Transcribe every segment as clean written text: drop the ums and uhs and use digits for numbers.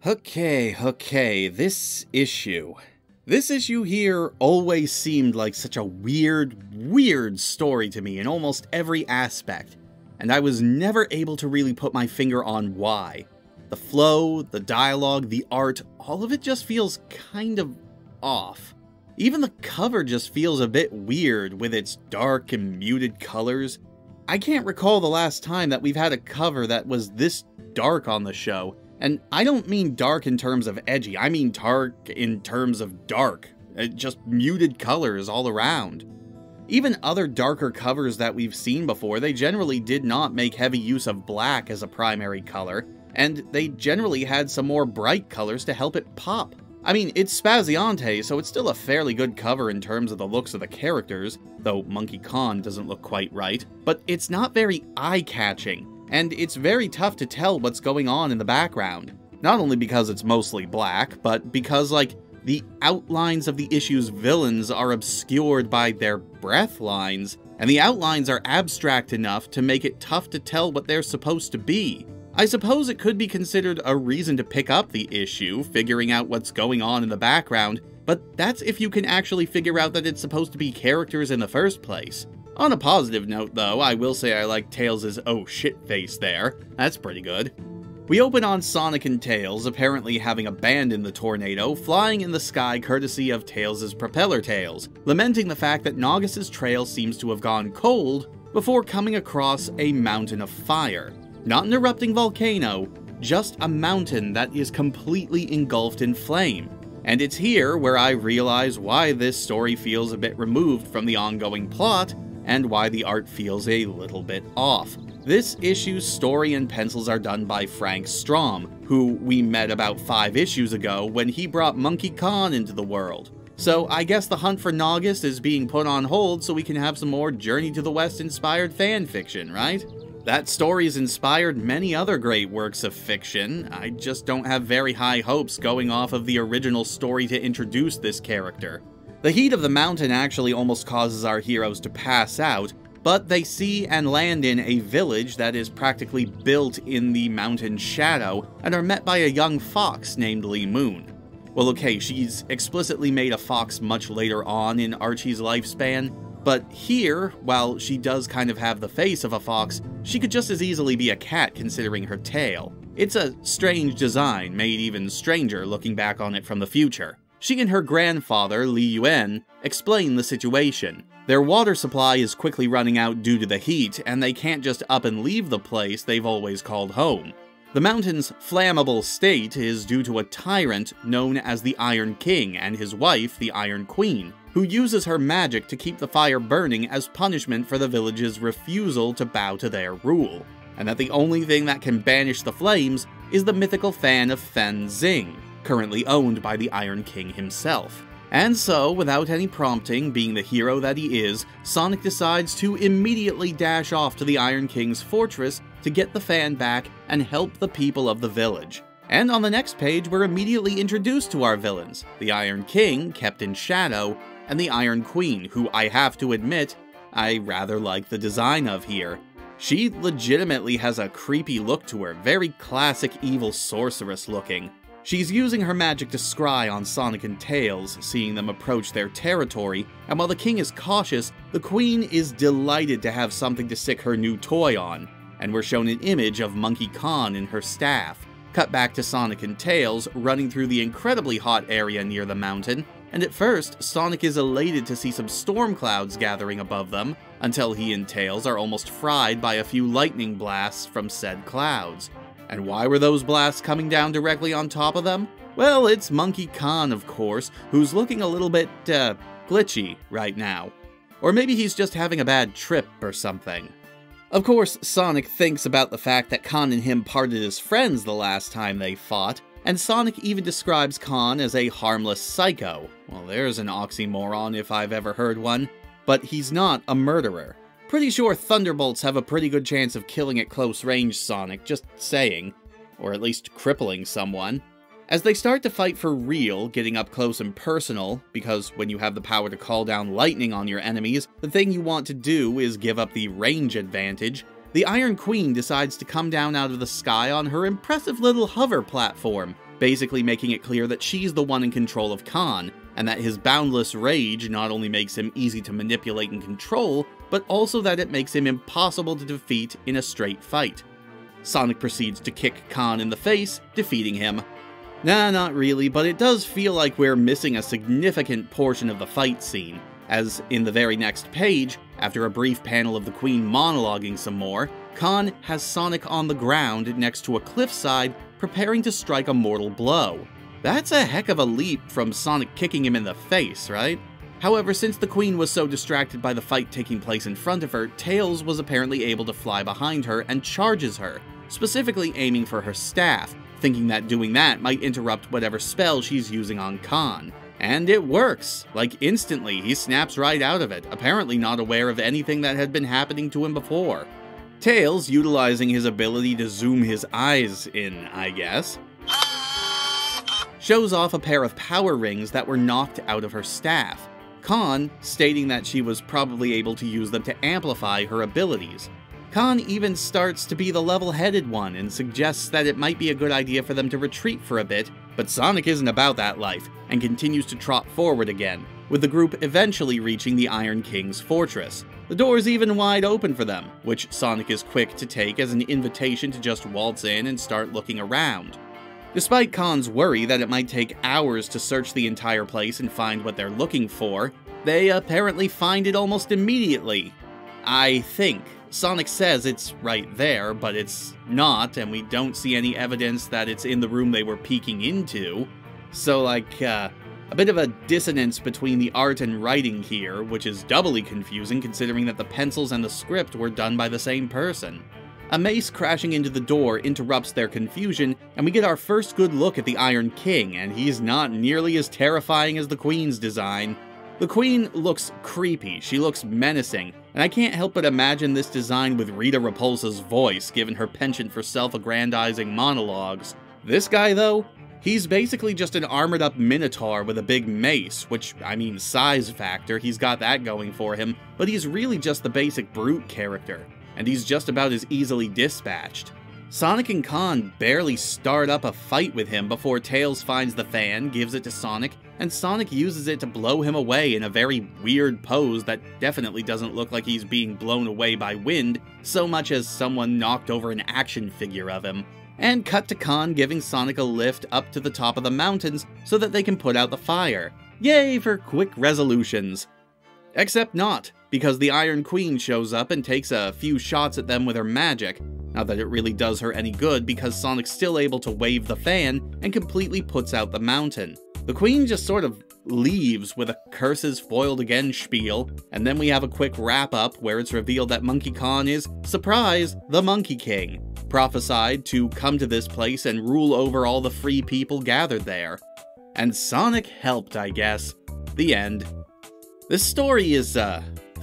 Okay, this issue. This issue here always seemed like such a weird story to me in almost every aspect, and I was never able to really put my finger on why. The flow, the dialogue, the art, all of it just feels kind of off. Even the cover just feels a bit weird with its dark and muted colors. I can't recall the last time that we've had a cover that was this dark on the show. And I don't mean dark in terms of edgy, I mean dark in terms of dark. Just muted colors all around. Even other darker covers that we've seen before, they generally did not make heavy use of black as a primary color, and they generally had some more bright colors to help it pop. I mean, it's Spaziante, so it's still a fairly good cover in terms of the looks of the characters, though Monkey KHAAAAN doesn't look quite right, but it's not very eye-catching. And it's very tough to tell what's going on in the background. Not only because it's mostly black, but because, the outlines of the issue's villains are obscured by their breath lines, and the outlines are abstract enough to make it tough to tell what they're supposed to be. I suppose it could be considered a reason to pick up the issue, figuring out what's going on in the background, but that's if you can actually figure out that it's supposed to be characters in the first place. On a positive note, though, I will say I like Tails' oh shit face there. That's pretty good. We open on Sonic and Tails apparently having abandoned the tornado, flying in the sky courtesy of Tails' propeller tails, lamenting the fact that Naugus' trail seems to have gone cold before coming across a mountain of fire. Not an erupting volcano, just a mountain that is completely engulfed in flame. And it's here where I realize why this story feels a bit removed from the ongoing plot, and why the art feels a little bit off. This issue's story and pencils are done by Frank Strom, who we met about 5 issues ago when he brought Monkey KHAAAAN into the world. So I guess the hunt for Naugus is being put on hold so we can have some more Journey to the West inspired fanfiction, right? That story's inspired many other great works of fiction. I just don't have very high hopes going off of the original story to introduce this character. The heat of the mountain actually almost causes our heroes to pass out, but they see and land in a village that is practically built in the mountain's shadow, and are met by a young fox named Lee Moon. Well, okay, she's explicitly made a fox much later on in Archie's lifespan, but here, while she does kind of have the face of a fox, she could just as easily be a cat considering her tail. It's a strange design, made even stranger looking back on it from the future. She and her grandfather, Li Yuan, explain the situation. Their water supply is quickly running out due to the heat, and they can't just up and leave the place they've always called home. The mountain's flammable state is due to a tyrant known as the Iron King and his wife, the Iron Queen, who uses her magic to keep the fire burning as punishment for the village's refusal to bow to their rule, and that the only thing that can banish the flames is the mythical fan of Fen Zing, currently owned by the Iron King himself. And so, without any prompting, being the hero that he is, Sonic decides to immediately dash off to the Iron King's fortress to get the fan back and help the people of the village. And on the next page, we're immediately introduced to our villains, the Iron King, kept in shadow, and the Iron Queen, who I have to admit, I rather like the design of here. She legitimately has a creepy look to her, very classic evil sorceress looking. She's using her magic to scry on Sonic and Tails, seeing them approach their territory, and while the king is cautious, the queen is delighted to have something to stick her new toy on, and we're shown an image of Monkey KHAAAAN in her staff. Cut back to Sonic and Tails, running through the incredibly hot area near the mountain, and at first, Sonic is elated to see some storm clouds gathering above them, until he and Tails are almost fried by a few lightning blasts from said clouds. And why were those blasts coming down directly on top of them? Well, it's Monkey KHAAAAN, of course, who's looking a little bit, glitchy right now. Or maybe he's just having a bad trip or something. Of course, Sonic thinks about the fact that KHAAAN and him parted as friends the last time they fought, and Sonic even describes KHAAAN as a harmless psycho. Well, there's an oxymoron if I've ever heard one. But he's not a murderer. Pretty sure Thunderbolts have a pretty good chance of killing at close range Sonic, just saying. Or at least crippling someone. As they start to fight for real, getting up close and personal, because when you have the power to call down lightning on your enemies, the thing you want to do is give up the range advantage, the Iron Queen decides to come down out of the sky on her impressive little hover platform, basically making it clear that she's the one in control of Khan, and that his boundless rage not only makes him easy to manipulate and control, but also that it makes him impossible to defeat in a straight fight. Sonic proceeds to kick Khan in the face, defeating him. Nah, not really, but it does feel like we're missing a significant portion of the fight scene, as in the very next page, after a brief panel of the Queen monologuing some more, Khan has Sonic on the ground next to a cliffside, preparing to strike a mortal blow. That's a heck of a leap from Sonic kicking him in the face, right? However, since the Queen was so distracted by the fight taking place in front of her, Tails was apparently able to fly behind her and charges her, specifically aiming for her staff, thinking that doing that might interrupt whatever spell she's using on Khan. And it works! Like instantly, he snaps right out of it, apparently not aware of anything that had been happening to him before. Tails, utilizing his ability to zoom his eyes in, I guess, shows off a pair of power rings that were knocked out of her staff, Khan stating that she was probably able to use them to amplify her abilities. Khan even starts to be the level-headed one and suggests that it might be a good idea for them to retreat for a bit, but Sonic isn't about that life, and continues to trot forward again, with the group eventually reaching the Iron King's fortress. The door's even wide open for them, which Sonic is quick to take as an invitation to just waltz in and start looking around. Despite Khan's worry that it might take hours to search the entire place and find what they're looking for, they apparently find it almost immediately. I think. Sonic says it's right there, but it's not, and we don't see any evidence that it's in the room they were peeking into. So, like, a bit of a dissonance between the art and writing here, which is doubly confusing considering that the pencils and the script were done by the same person. A mace crashing into the door interrupts their confusion, and we get our first good look at the Iron King, and he's not nearly as terrifying as the Queen's design. The Queen looks creepy, she looks menacing, and I can't help but imagine this design with Rita Repulsa's voice, given her penchant for self-aggrandizing monologues. This guy, though, he's basically just an armored-up minotaur with a big mace, which, I mean, size factor, he's got that going for him, but he's really just the basic brute character, and he's just about as easily dispatched. Sonic and Khan barely start up a fight with him before Tails finds the fan, gives it to Sonic, and Sonic uses it to blow him away in a very weird pose that definitely doesn't look like he's being blown away by wind, so much as someone knocked over an action figure of him. And cut to Khan giving Sonic a lift up to the top of the mountains so that they can put out the fire. Yay for quick resolutions! Except not, because the Iron Queen shows up and takes a few shots at them with her magic. Not that it really does her any good, because Sonic's still able to wave the fan and completely puts out the mountain. The Queen just sort of leaves with a curses foiled again spiel, and then we have a quick wrap-up where it's revealed that Monkey Khan is, surprise, the Monkey King, prophesied to come to this place and rule over all the free people gathered there. And Sonic helped, I guess. The end. This story is,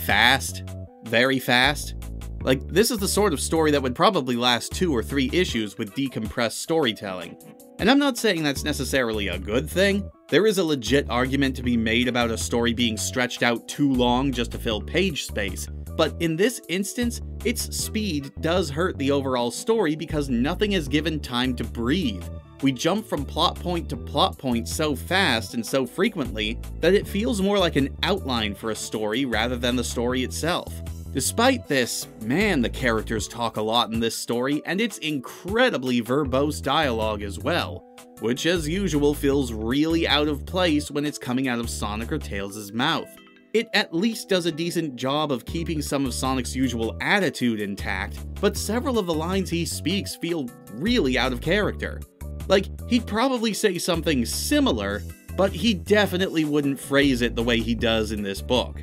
fast. Very fast. Like, this is the sort of story that would probably last 2 or 3 issues with decompressed storytelling. And I'm not saying that's necessarily a good thing. There is a legit argument to be made about a story being stretched out too long just to fill page space, but in this instance, its speed does hurt the overall story because nothing is given time to breathe. We jump from plot point to plot point so fast and so frequently that it feels more like an outline for a story rather than the story itself. Despite this, man, the characters talk a lot in this story, and it's incredibly verbose dialogue as well, which as usual feels really out of place when it's coming out of Sonic or Tails' mouth. It at least does a decent job of keeping some of Sonic's usual attitude intact, but several of the lines he speaks feel really out of character. Like, he'd probably say something similar, but he definitely wouldn't phrase it the way he does in this book.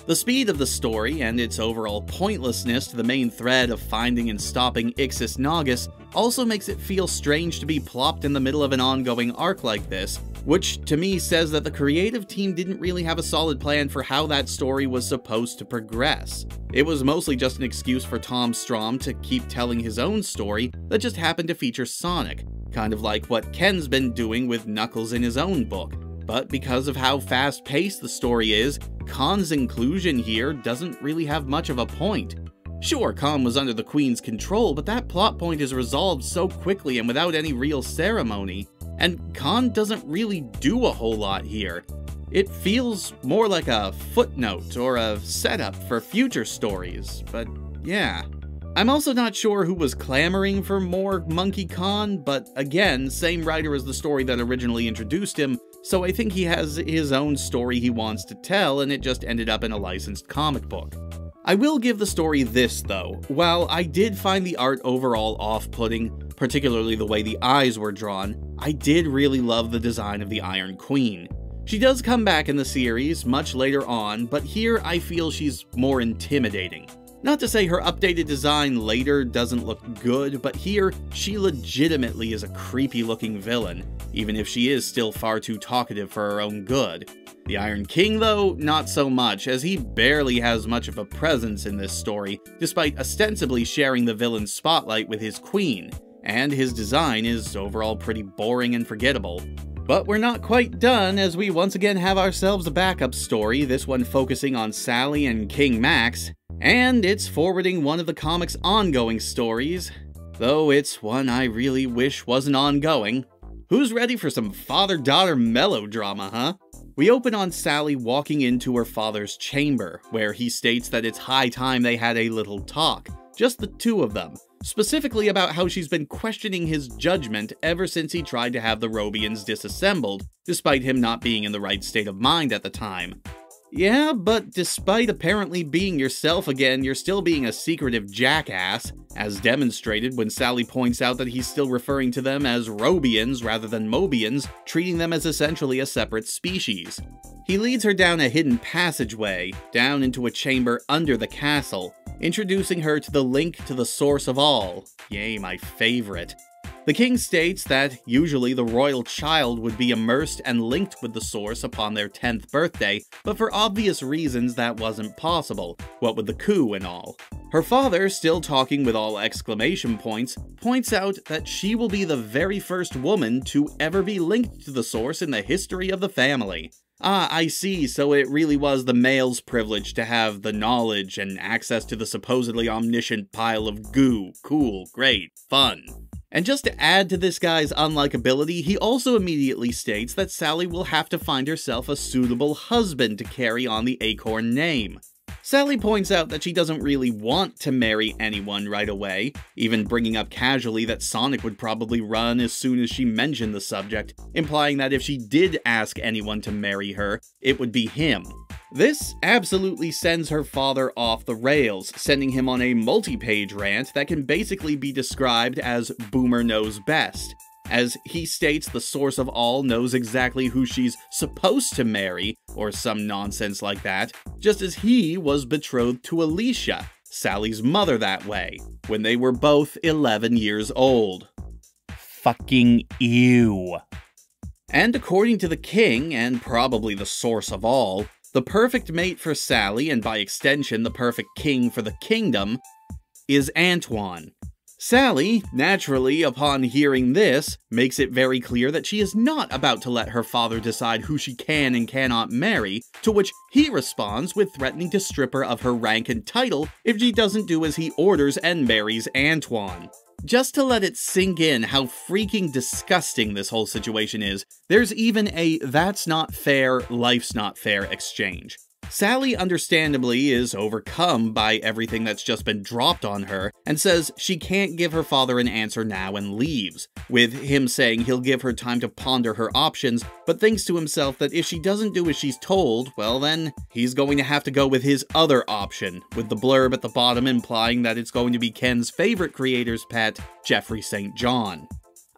The speed of the story, and its overall pointlessness to the main thread of finding and stopping Ixis Naugus, also makes it feel strange to be plopped in the middle of an ongoing arc like this, which to me says that the creative team didn't really have a solid plan for how that story was supposed to progress. It was mostly just an excuse for Tom Strom to keep telling his own story that just happened to feature Sonic, kind of like what Ken's been doing with Knuckles in his own book. But because of how fast-paced the story is, Khan's inclusion here doesn't really have much of a point. Sure, Khan was under the Queen's control, but that plot point is resolved so quickly and without any real ceremony. and Khan doesn't really do a whole lot here. It feels more like a footnote or a setup for future stories, but yeah. I'm also not sure who was clamoring for more Monkey Khan, but again, same writer as the story that originally introduced him, so I think he has his own story he wants to tell, and it just ended up in a licensed comic book. I will give the story this, though. While I did find the art overall off-putting, particularly the way the eyes were drawn, I did really love the design of the Iron Queen. She does come back in the series much later on, but here I feel she's more intimidating. Not to say her updated design later doesn't look good, but here, she legitimately is a creepy-looking villain, even if she is still far too talkative for her own good. The Iron King, though, not so much, as he barely has much of a presence in this story, despite ostensibly sharing the villain's spotlight with his queen, and his design is overall pretty boring and forgettable. But we're not quite done, as we once again have ourselves a backup story, this one focusing on Sally and King Max, and it's forwarding one of the comic's ongoing stories, though it's one I really wish wasn't ongoing. Who's ready for some father-daughter melodrama, huh? We open on Sally walking into her father's chamber, where he states that it's high time they had a little talk, just the two of them, specifically about how she's been questioning his judgment ever since he tried to have the Robians disassembled, despite him not being in the right state of mind at the time. Yeah, but despite apparently being yourself again, you're still being a secretive jackass, as demonstrated when Sally points out that he's still referring to them as Robians rather than Mobians, treating them as essentially a separate species. He leads her down a hidden passageway, down into a chamber under the castle, introducing her to the link to the source of all. Yay, my favorite. The king states that usually the royal child would be immersed and linked with the source upon their 10th birthday, but for obvious reasons that wasn't possible, what with the coup and all. Her father, still talking with all exclamation points, points out that she will be the very first woman to ever be linked to the source in the history of the family. Ah, I see, so it really was the male's privilege to have the knowledge and access to the supposedly omniscient pile of goo. Cool, great, fun. And just to add to this guy's unlikability, he also immediately states that Sally will have to find herself a suitable husband to carry on the Acorn name. Sally points out that she doesn't really want to marry anyone right away, even bringing up casually that Sonic would probably run as soon as she mentioned the subject, implying that if she did ask anyone to marry her, it would be him. This absolutely sends her father off the rails, sending him on a multi-page rant that can basically be described as Boomer knows best, as he states the source of all knows exactly who she's supposed to marry, or some nonsense like that, just as he was betrothed to Alicia, Sally's mother that way, when they were both 11 years old. Fucking ew. And according to the king, and probably the source of all, the perfect mate for Sally, and by extension the perfect king for the kingdom, is Antoine. Sally, naturally, upon hearing this, makes it very clear that she is not about to let her father decide who she can and cannot marry, to which he responds with threatening to strip her of her rank and title if she doesn't do as he orders and marries Antoine. Just to let it sink in how freaking disgusting this whole situation is, there's even a "that's not fair, life's not fair" exchange. Sally, understandably, is overcome by everything that's just been dropped on her, and says she can't give her father an answer now and leaves, with him saying he'll give her time to ponder her options, but thinks to himself that if she doesn't do as she's told, well then, he's going to have to go with his other option, with the blurb at the bottom implying that it's going to be Ken's favorite creator's pet, Jeffrey St. John.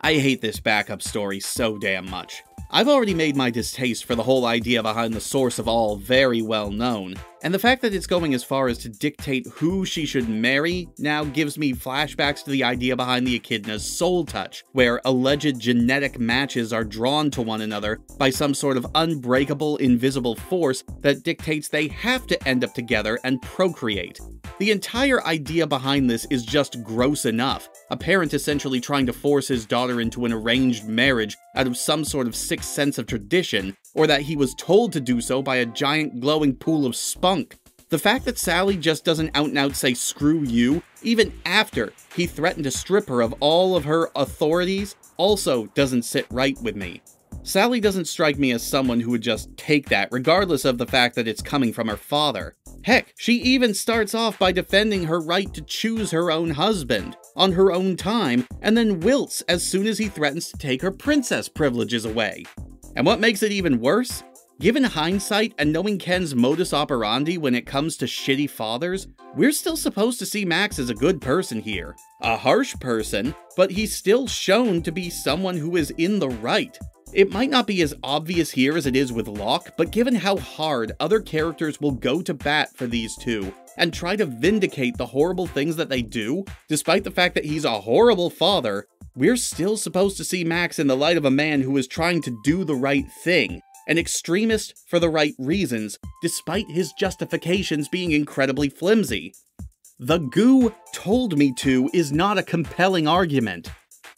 I hate this backup story so damn much. I've already made my distaste for the whole idea behind the source of all very well known, and the fact that it's going as far as to dictate who she should marry now gives me flashbacks to the idea behind the echidna's soul touch, where alleged genetic matches are drawn to one another by some sort of unbreakable, invisible force that dictates they have to end up together and procreate. The entire idea behind this is just gross enough, a parent essentially trying to force his daughter into an arranged marriage out of some sort of sixth sense of tradition, or that he was told to do so by a giant glowing pool of spunk. The fact that Sally just doesn't out and out say screw you, even after he threatened to strip her of all of her authorities, also doesn't sit right with me. Sally doesn't strike me as someone who would just take that, regardless of the fact that it's coming from her father. Heck, she even starts off by defending her right to choose her own husband, on her own time, and then wilts as soon as he threatens to take her princess privileges away. And what makes it even worse? Given hindsight and knowing Ken's modus operandi when it comes to shitty fathers, we're still supposed to see Max as a good person here. A harsh person, but he's still shown to be someone who is in the right. It might not be as obvious here as it is with Locke, but given how hard other characters will go to bat for these two, and try to vindicate the horrible things that they do, despite the fact that he's a horrible father, we're still supposed to see Max in the light of a man who is trying to do the right thing. An extremist for the right reasons, despite his justifications being incredibly flimsy. The goo told me to is not a compelling argument.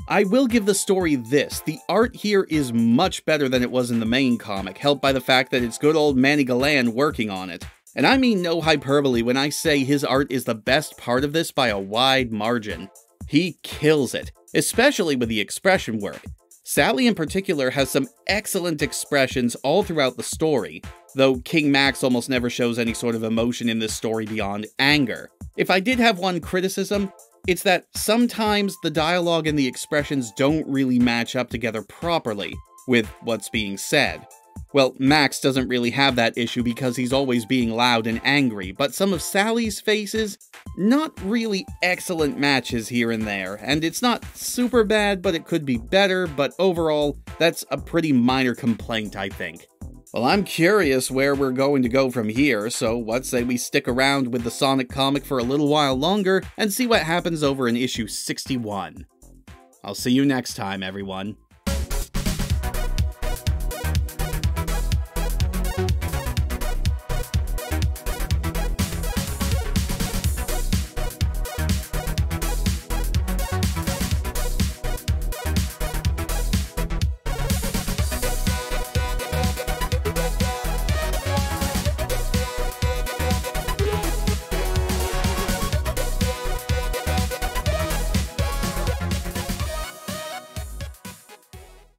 I will give the story this: the art here is much better than it was in the main comic, helped by the fact that it's good old Monkey KHAAAAAN working on it. And I mean no hyperbole when I say his art is the best part of this by a wide margin. He kills it, especially with the expression work. Sally in particular has some excellent expressions all throughout the story, though King Max almost never shows any sort of emotion in this story beyond anger. If I did have one criticism, it's that sometimes the dialogue and the expressions don't really match up together properly with what's being said. Well, Max doesn't really have that issue because he's always being loud and angry, but some of Sally's faces, not really excellent matches here and there, and it's not super bad, but it could be better, but overall, that's a pretty minor complaint, I think. Well, I'm curious where we're going to go from here, so let's say we stick around with the Sonic comic for a little while longer and see what happens over in issue 61. I'll see you next time, everyone.